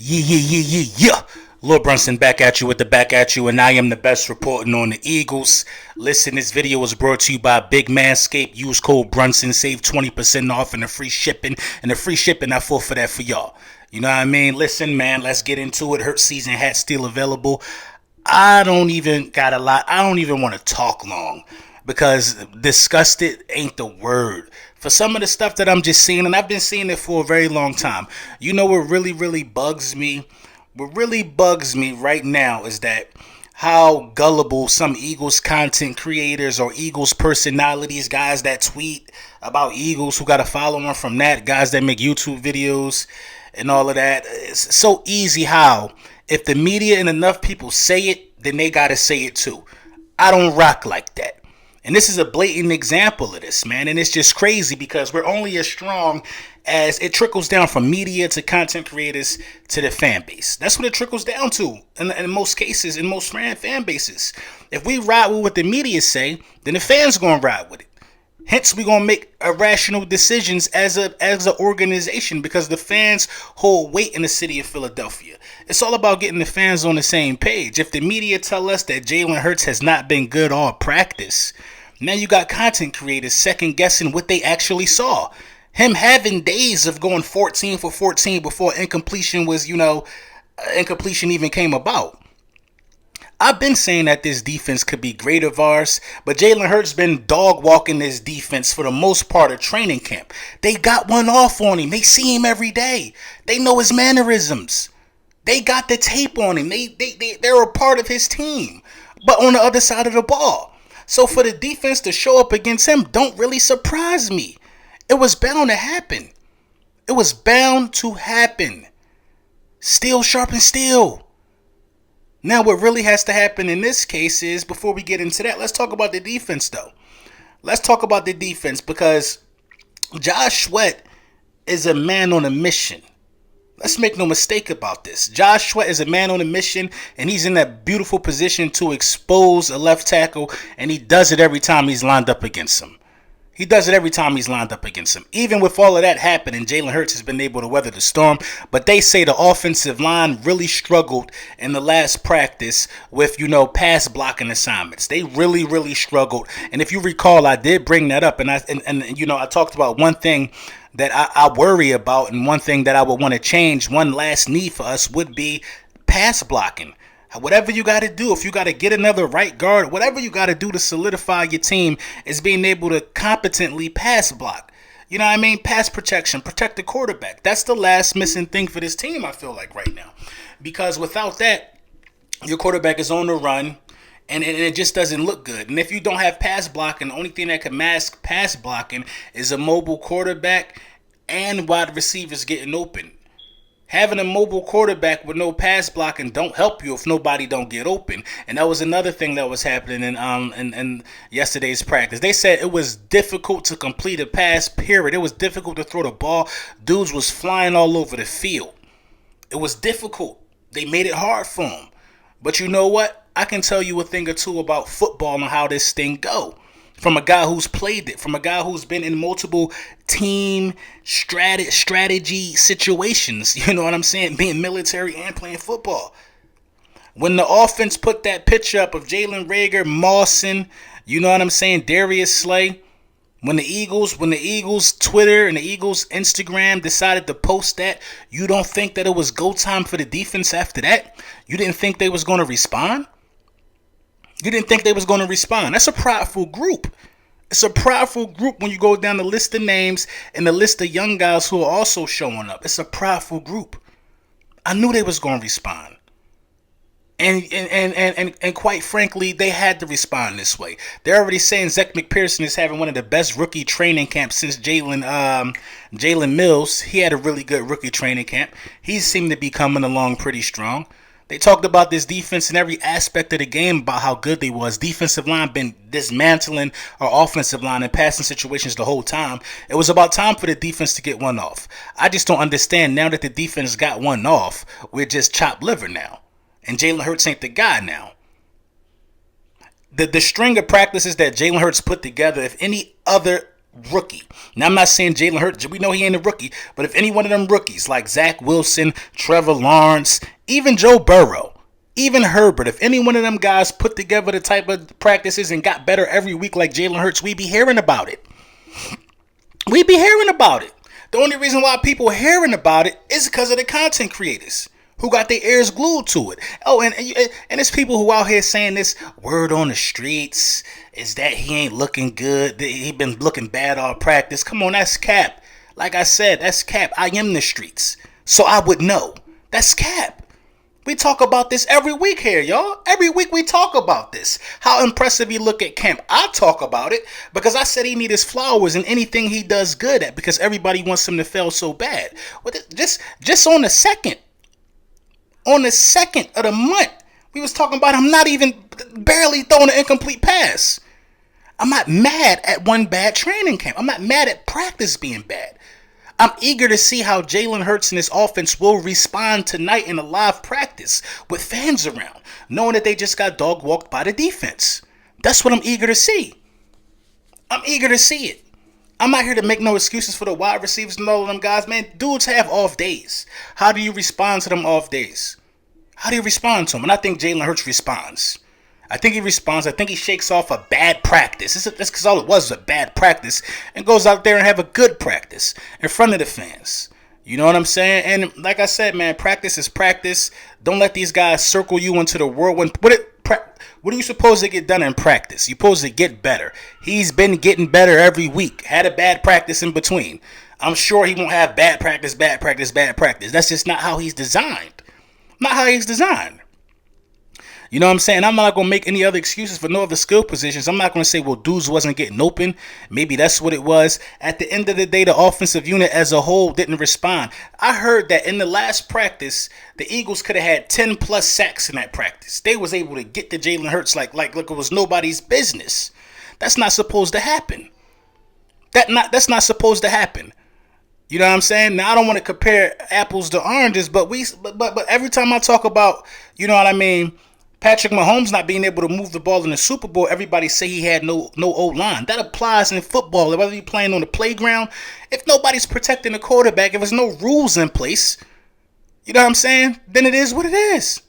Yeah. Lil Brunson back at you with the back at you, and I am the best reporting on the Eagles. Listen, this video was brought to you by Big Manscaped. Use code Brunson, save 20% off and the free shipping. And the free shipping, I fought for that for y'all. You know what I mean? Listen, man, let's get into it. Hurt season hat still available. I don't even got a lot. I don't even want to talk long because disgusted ain't the word. For some of the stuff that I'm just seeing, and I've been seeing it for a very long time. You know what really bugs me? What really bugs me right now is that how gullible some Eagles content creators or Eagles personalities, guys that tweet about Eagles who got a following from that, guys that make YouTube videos and all of that. It's so easy how if the media and enough people say it, then they got to say it too. I don't rock like that. And this is a blatant example of this, man. And it's just crazy because we're only as strong as it trickles down from media to content creators to the fan base. That's what it trickles down to in most cases, in most fan bases. If we ride with what the media say, then the fans going to ride with it. Hence, we're going to make irrational decisions as an organization because the fans hold weight in the city of Philadelphia. It's all about getting the fans on the same page. If the media tell us that Jalen Hurts has not been good all practice, now you got content creators second guessing what they actually saw. Him having days of going 14 for 14 before incompletion was, incompletion even came about. I've been saying that this defense could be great of ours, but Jalen Hurts been dog walking this defense for the most part of training camp. They got one off on him. They see him every day. They know his mannerisms. They got the tape on him. They're a part of his team, but on the other side of the ball. So for the defense to show up against him don't really surprise me. It was bound to happen. It was bound to happen. Steel sharpens steel. Now, what really has to happen in this case is, before we get into that, let's talk about the defense, though. Let's talk about the defense because Josh Sweat is a man on a mission. Let's make no mistake about this. Josh Sweat is a man on a mission, and he's in that beautiful position to expose a left tackle, and he does it every time he's lined up against him. He does it every time he's lined up against him. Even with all of that happening, Jalen Hurts has been able to weather the storm. But they say the offensive line really struggled in the last practice with, pass blocking assignments. They really struggled. And if you recall, I did bring that up. And I talked about one thing that I worry about and one thing that I would want to change. One last need for us would be pass blocking. Whatever you got to do, if you got to get another right guard, whatever you got to do to solidify your team is being able to competently pass block. You know what I mean? Pass protection, protect the quarterback. That's the last missing thing for this team, I feel like, right now. Because without that, your quarterback is on the run, and it just doesn't look good. And if you don't have pass blocking, the only thing that can mask pass blocking is a mobile quarterback and wide receivers getting open. Having a mobile quarterback with no pass blocking don't help you if nobody don't get open. And that was another thing that was happening in yesterday's practice. They said it was difficult to complete a pass, period. It was difficult to throw the ball. Dudes was flying all over the field. It was difficult. They made it hard for him. But you know what? I can tell you a thing or two about football and how this thing go. From a guy who's played it, from a guy who's been in multiple team strategy situations, you know what I'm saying, being military and playing football. When the offense put that picture up of Jalen Reagor, Mawson, you know what I'm saying, Darius Slay, when the Eagles Twitter and the Eagles Instagram decided to post that, you don't think that it was go time for the defense after that? You didn't think they was going to respond? You didn't think they was going to respond. That's a prideful group. It's a prideful group when you go down the list of names and the list of young guys who are also showing up. It's a prideful group. I knew they was going to respond. And quite frankly, they had to respond this way. They're already saying Zach McPherson is having one of the best rookie training camps since Jalen Mills. He had a really good rookie training camp. He seemed to be coming along pretty strong. They talked about this defense in every aspect of the game about how good they was. Defensive line been dismantling our offensive line in passing situations the whole time. It was about time for the defense to get one off. I just don't understand now that the defense got one off, we're just chopped liver now. And Jalen Hurts ain't the guy now. The string of practices that Jalen Hurts put together, if any other rookie. Now, I'm not saying Jalen Hurts. We know he ain't a rookie. But if any one of them rookies like Zach Wilson, Trevor Lawrence, even Joe Burrow, even Herbert, if any one of them guys put together the type of practices and got better every week like Jalen Hurts, we'd be hearing about it. We'd be hearing about it. The only reason why people are hearing about it is because of the content creators who got their ears glued to it. Oh, and it's people who out here saying this word on the streets is that he ain't looking good. He been looking bad all practice. Come on, that's cap. Like I said, that's cap. I am the streets, so I would know. That's cap. We talk about this every week here, y'all. Every week we talk about this. How impressive he look at camp. I talk about it because I said he need his flowers in anything he does good at because everybody wants him to fail so bad. Just on the second of the month, we was talking about him not even barely throwing an incomplete pass. I'm not mad at one bad training camp. I'm not mad at practice being bad. I'm eager to see how Jalen Hurts and his offense will respond tonight in a live practice with fans around, knowing that they just got dog walked by the defense. That's what I'm eager to see. I'm eager to see it. I'm not here to make no excuses for the wide receivers and all of them guys. Man, dudes have off days. How do you respond to them off days? How do you respond to them? And I think Jalen Hurts responds. I think he responds. I think he shakes off a bad practice. That's because all it was a bad practice and goes out there and have a good practice in front of the fans. You know what I'm saying? And like I said, man, practice is practice. Don't let these guys circle you into the whirlwind. What are you supposed to get done in practice? You're supposed to get better. He's been getting better every week. Had a bad practice in between. I'm sure he won't have bad practice. That's just not how he's designed. Not how he's designed. You know what I'm saying? I'm not going to make any other excuses for no other skill positions. I'm not going to say, well, dudes wasn't getting open. Maybe that's what it was. At the end of the day, the offensive unit as a whole didn't respond. I heard that in the last practice, the Eagles could have had 10 plus sacks in that practice. They was able to get to Jalen Hurts like it was nobody's business. That's not supposed to happen. That's not supposed to happen. You know what I'm saying? Now, I don't want to compare apples to oranges, but every time I talk about, you know what I mean, Patrick Mahomes not being able to move the ball in the Super Bowl, everybody say he had no O-line. That applies in football, whether you're playing on the playground. If nobody's protecting the quarterback, if there's no rules in place, you know what I'm saying, then it is what it is.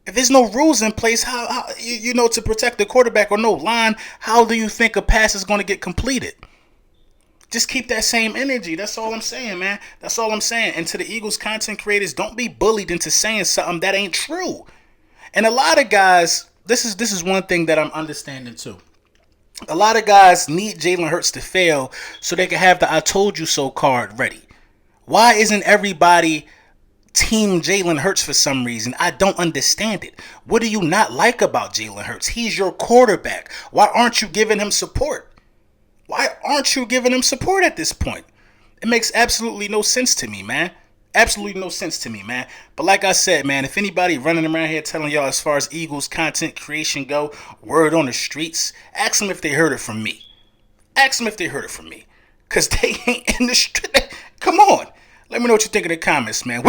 If there's no rules in place, how to protect the quarterback or no line, how do you think a pass is going to get completed? Just keep that same energy. That's all I'm saying, man. That's all I'm saying. And to the Eagles content creators, don't be bullied into saying something that ain't true. And a lot of guys, this is one thing that I'm understanding too. A lot of guys need Jalen Hurts to fail so they can have the I told you so card ready. Why isn't everybody team Jalen Hurts for some reason? I don't understand it. What do you not like about Jalen Hurts? He's your quarterback. Why aren't you giving him support? Why aren't you giving him support at this point? It makes absolutely no sense to me, man. Absolutely no sense to me, man. But like I said, man, if anybody running around here telling y'all as far as Eagles content creation go, word on the streets, ask them if they heard it from me. Ask them if they heard it from me. Because they ain't in the street. Come on. Let me know what you think in the comments, man.